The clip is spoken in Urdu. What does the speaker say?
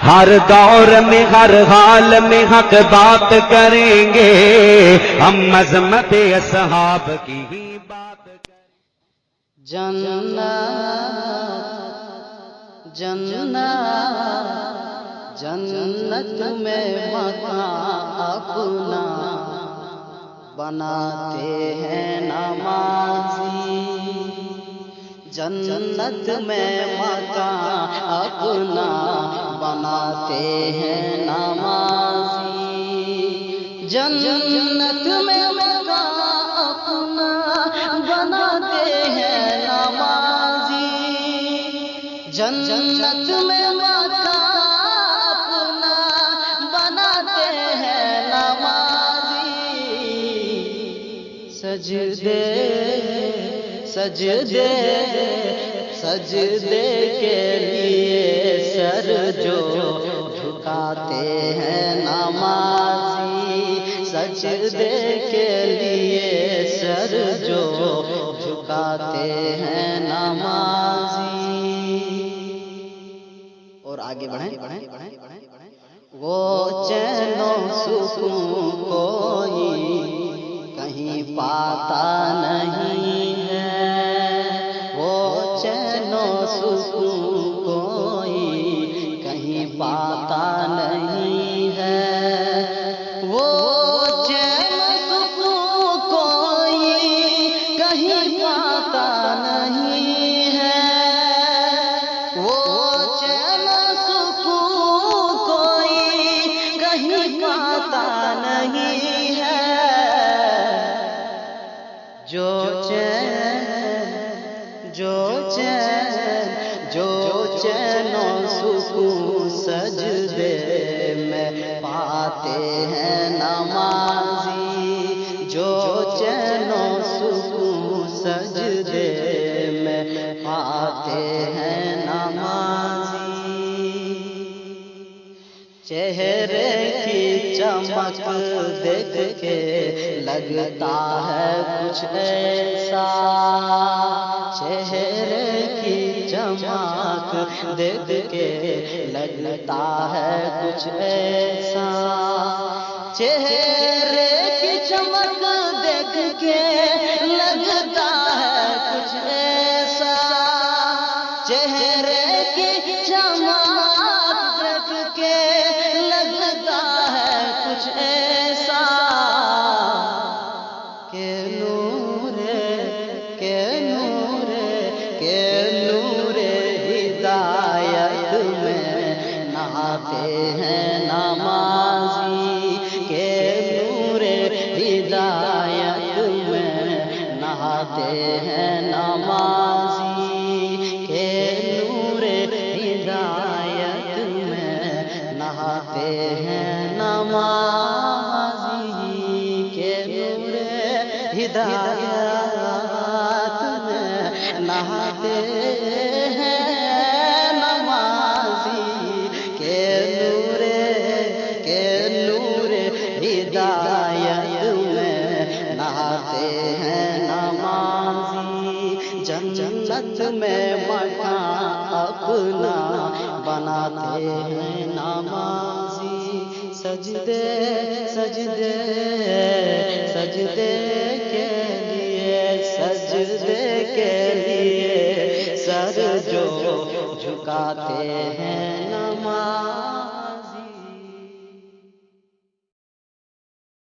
ہر دور میں ہر حال میں حق بات کریں گے، ہم عظمت اصحاب کی ہی بات کریں گے۔ جنت جنت جنت میں مکان اپنا بناتے ہیں نمازی، جنت میں مکان اپنا بناتے ہیں نمازی، جنت میں مکان اپنا بناتے ہیں نمازی، جنت میں مکان اپنا بناتے ہیں نمازی، سجدے سجدے سجدے کے لیے سر جو جھکاتے ہیں نمازی، سجدے کے لیے سر جو جھکاتے ہیں نمازی۔ اور آگے بڑھیں، وہ چین و سکون کوئی کہیں پاتا نہیں ہے، وہ چین و سکون کوئی کہیں پاتا نہیں ہے، وہ چین و سکون کوئی کہیں پاتا نہیں ہے، وہ چین و سکون کوئی کہیں پاتا نہیں ہے، جو چین و سکون سجدے میں پاتے ہیں نمازی، جو چین و سکون سجدے میں پاتے ہیں نمازی، چہرے کی چمک دیکھ کے لگتا ہے کچھ ایسا، چہرے کی چمک دیکھ کے لگتا ہے کچھ ایسا، چہرے کی چمک دیکھ کے لگتا ہے کچھ ایسا، چہرے کی چمک دیکھ کے لگتا ہے کچھ ایسا، کہ نور ہدایت میں نہاتے ہیں نمازی، کہ نور ہدایت میں نہاتے ہیں نمازی، کہ نور ہدایت میں نہاتے ہیں نمازی، کہ نور ہدایت میں نہاتے ہیں نمازی، کہ نور ہدایت میں نہاتے ہیں نمازی، جنت میں مکان اپنا بناتے ہیں نمازی، سجدے سجدے سجدے کے لیے سجدے کے لیے سر جو جھکاتے ہیں